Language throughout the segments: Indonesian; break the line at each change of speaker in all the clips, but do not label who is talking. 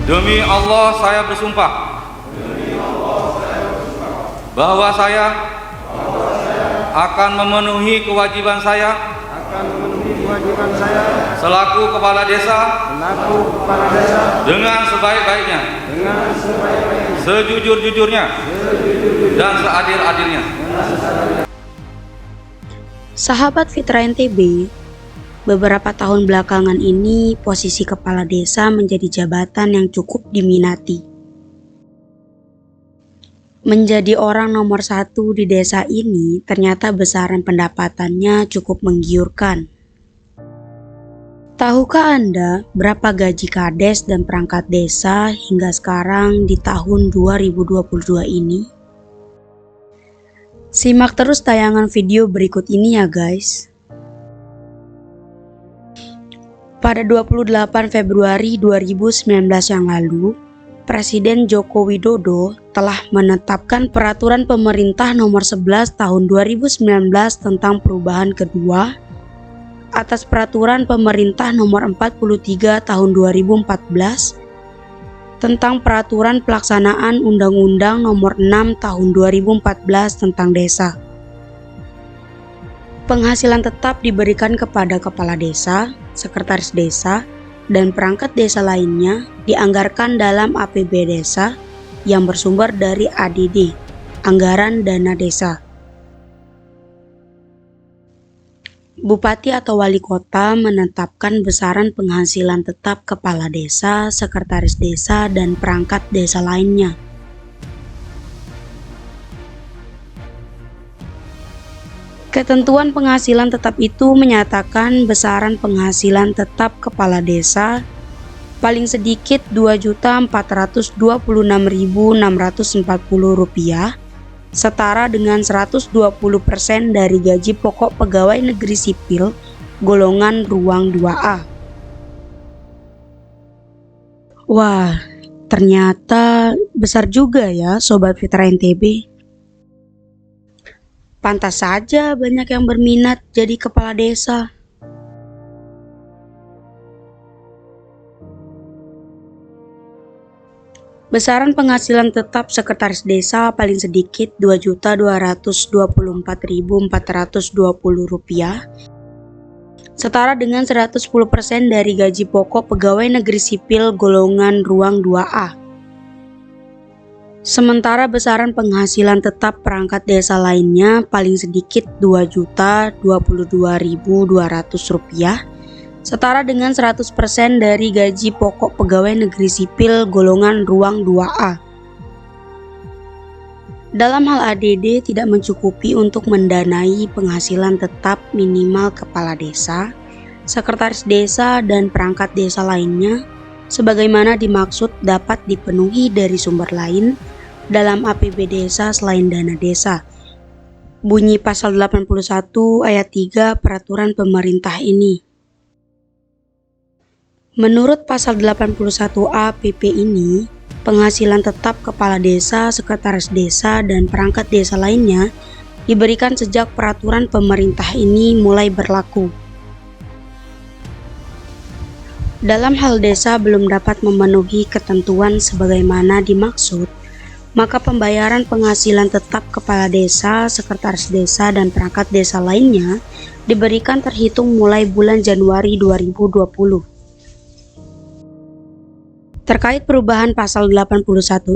Demi Allah saya bersumpah bahwa saya akan memenuhi kewajiban saya selaku kepala desa dengan sebaik-baiknya, sejujur-jujurnya, dan seadil-adilnya.
Sahabat Fitra NTB, beberapa tahun belakangan ini posisi kepala desa menjadi jabatan yang cukup diminati. Menjadi orang nomor 1 di desa ini ternyata besaran pendapatannya cukup menggiurkan. Tahukah Anda berapa gaji kades dan perangkat desa hingga sekarang di tahun 2022 ini? Simak terus tayangan video berikut ini ya guys. Pada 28 Februari 2019 yang lalu, Presiden Joko Widodo telah menetapkan Peraturan Pemerintah Nomor 11 Tahun 2019 tentang perubahan kedua atas Peraturan Pemerintah Nomor 43 Tahun 2014 tentang Peraturan Pelaksanaan Undang-Undang Nomor 6 Tahun 2014 tentang Desa. Penghasilan tetap diberikan kepada kepala desa, sekretaris desa, dan perangkat desa lainnya dianggarkan dalam APB desa yang bersumber dari ADD, Anggaran Dana Desa. Bupati atau wali kota menetapkan besaran penghasilan tetap kepala desa, sekretaris desa, dan perangkat desa lainnya. Ketentuan penghasilan tetap itu menyatakan besaran penghasilan tetap kepala desa paling sedikit Rp2.426.640 setara dengan 120% dari gaji pokok pegawai negeri sipil golongan ruang 2A. Wah, ternyata besar juga ya Sobat Fitra NTB. Pantas saja banyak yang berminat jadi kepala desa. Besaran penghasilan tetap sekretaris desa paling sedikit Rp2.224.420 setara dengan 110% dari gaji pokok pegawai negeri sipil golongan ruang 2A. Sementara besaran penghasilan tetap perangkat desa lainnya paling sedikit Rp2.022.200 setara dengan 100% dari gaji pokok pegawai negeri sipil golongan ruang 2A. Dalam hal ADD tidak mencukupi untuk mendanai penghasilan tetap minimal kepala desa, sekretaris desa, dan perangkat desa lainnya sebagaimana dimaksud dapat dipenuhi dari sumber lain dalam APB desa selain dana desa. Bunyi pasal 81 ayat 3 peraturan pemerintah ini. Menurut pasal 81A PP ini, penghasilan tetap kepala desa, sekretaris desa, dan perangkat desa lainnya diberikan sejak peraturan pemerintah ini mulai berlaku. Dalam hal desa belum dapat memenuhi ketentuan sebagaimana dimaksud, maka pembayaran penghasilan tetap kepala desa, sekretaris desa, dan perangkat desa lainnya diberikan terhitung mulai bulan Januari 2020. Terkait perubahan pasal 81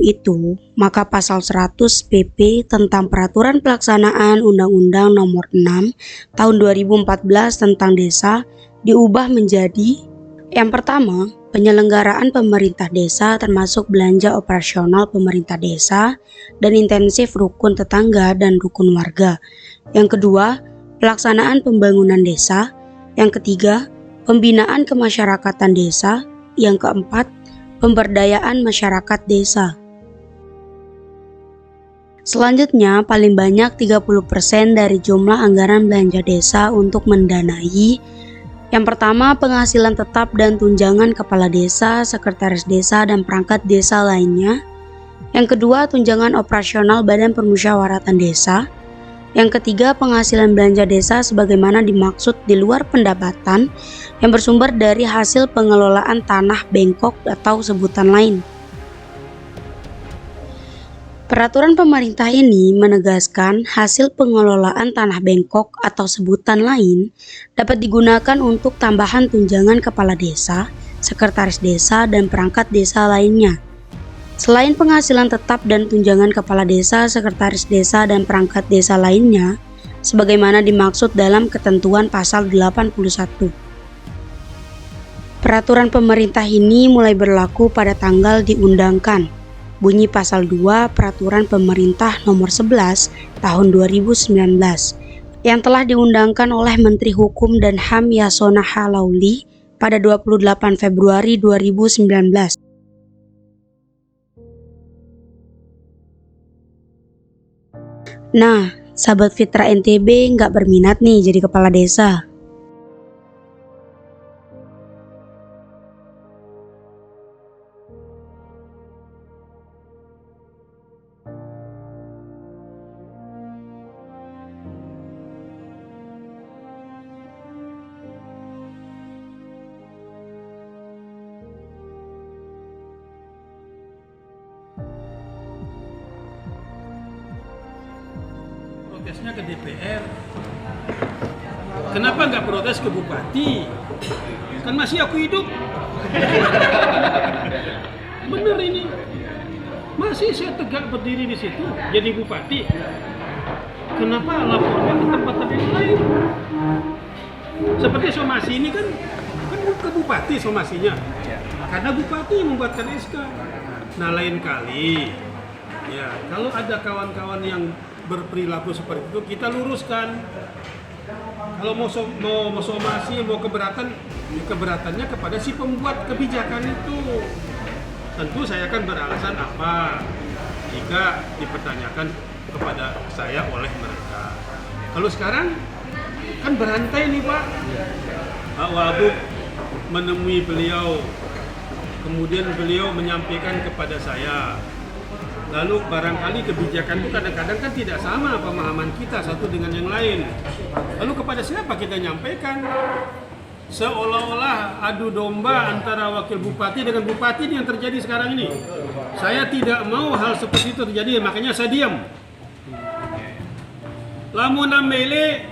itu, maka pasal 100 PP tentang Peraturan Pelaksanaan Undang-Undang Nomor 6 Tahun 2014 tentang Desa diubah menjadi: yang pertama, penyelenggaraan pemerintah desa termasuk belanja operasional pemerintah desa dan intensif rukun tetangga dan rukun warga. Yang kedua, pelaksanaan pembangunan desa. Yang ketiga, pembinaan kemasyarakatan desa. Yang keempat, pemberdayaan masyarakat desa. Selanjutnya, paling banyak 30% dari jumlah anggaran belanja desa untuk mendanai: yang pertama, penghasilan tetap dan tunjangan kepala desa, sekretaris desa, dan perangkat desa lainnya. Yang kedua, tunjangan operasional Badan Permusyawaratan Desa. Yang ketiga, penghasilan belanja desa sebagaimana dimaksud di luar pendapatan yang bersumber dari hasil pengelolaan tanah bengkok atau sebutan lain. Peraturan pemerintah ini menegaskan hasil pengelolaan tanah bengkok atau sebutan lain dapat digunakan untuk tambahan tunjangan kepala desa, sekretaris desa, dan perangkat desa lainnya. Selain penghasilan tetap dan tunjangan kepala desa, sekretaris desa, dan perangkat desa lainnya, sebagaimana dimaksud dalam ketentuan pasal 81. Peraturan pemerintah ini mulai berlaku pada tanggal diundangkan. Bunyi pasal 2 Peraturan Pemerintah Nomor 11 Tahun 2019 yang telah diundangkan oleh Menteri Hukum dan HAM Yasona Halauli pada 28 Februari 2019. Nah, sahabat Fitra NTB nggak berminat nih jadi kepala desa.
Protesnya ke DPR. Kenapa nggak protes ke bupati? Kan masih aku hidup. Bener ini. Masih saya tegak berdiri di situ jadi bupati. Kenapa lapornya ke tempat-tempat yang lain? Seperti somasi ini kan ke bupati somasinya. Karena bupati yang membuatkan SK. Nah lain kali, ya kalau ada kawan-kawan yang berperilaku seperti itu kita luruskan. Kalau mau somasi, mau keberatannya kepada si pembuat kebijakan itu. Tentu saya akan beralasan apa jika dipertanyakan kepada saya oleh mereka. Kalau sekarang kan berantai nih Pak. Pak Wagub menemui beliau, kemudian beliau menyampaikan kepada saya. Lalu barangkali kebijakan itu kadang-kadang kan tidak sama pemahaman kita satu dengan yang lain. Lalu kepada siapa kita nyampaikan? Seolah-olah adu domba antara wakil bupati dengan bupati yang terjadi sekarang ini. Saya tidak mau hal seperti itu terjadi, makanya saya diam. Lamun namele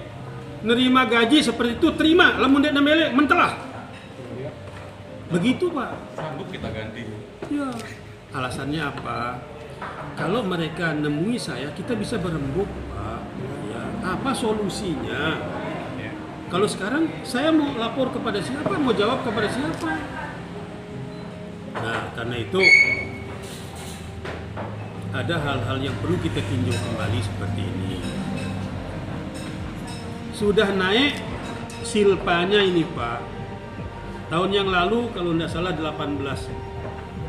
nerima gaji seperti itu terima, lamun dia namele mentelah. Begitu Pak.
Sanggup kita ganti.
Ya. Alasannya apa? Kalau mereka nemui saya, kita bisa berembuk, Pak. Ya, apa solusinya? Kalau sekarang saya mau lapor kepada siapa, mau jawab kepada siapa? Nah, karena itu ada hal-hal yang perlu kita tinjau kembali seperti ini. Sudah naik silpanya ini, Pak. Tahun yang lalu kalau tidak salah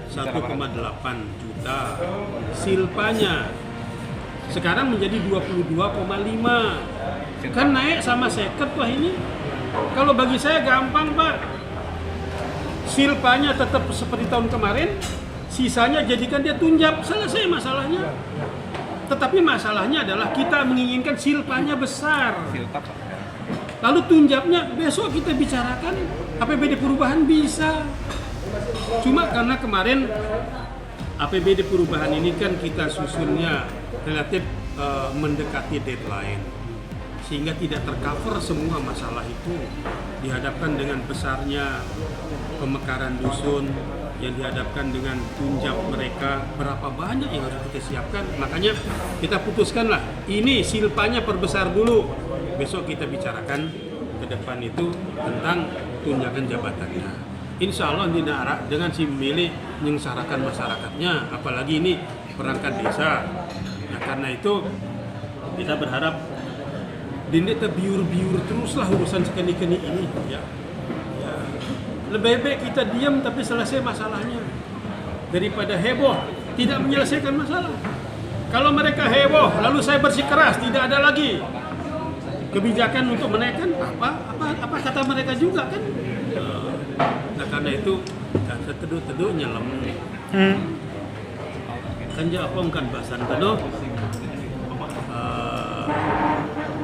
1,8 juta silpanya, sekarang menjadi 22,5. Kan naik sama seket Wah ini. Kalau bagi saya gampang Pak, silpanya tetap seperti tahun kemarin, sisanya jadikan dia tunjap, selesai masalahnya. Tetapi masalahnya adalah kita menginginkan silpanya besar, lalu tunjapnya besok kita bicarakan APBD perubahan bisa. Cuma karena kemarin APBD perubahan ini kan kita susunnya relatif mendekati deadline, sehingga tidak tercover semua masalah itu. Dihadapkan dengan besarnya pemekaran dusun, yang dihadapkan dengan tunjap mereka, berapa banyak yang harus kita siapkan. Makanya kita putuskanlah, ini silpanya perbesar dulu, besok kita bicarakan ke depan itu tentang tunjangan jabatannya. Insya Allah tidak dengan si milih menyengsarakan masyarakatnya, apalagi ini perangkat desa. Nah karena itu kita berharap dini terbiur-biur teruslah urusan sekeni-keni ini ya. Lebih baik kita diam tapi selesai masalahnya daripada heboh tidak menyelesaikan masalah. Kalau mereka heboh lalu saya bersikeras tidak ada lagi kebijakan untuk menaikkan, apa kata mereka juga kan. Nah karena itu seteduh-teduh nyelam. Kan jawab kan bahasan teduh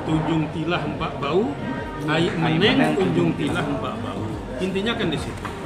tunjung tilah mbak bau, ai meneng tunjung tilah mbak bau. Intinya kan di situ.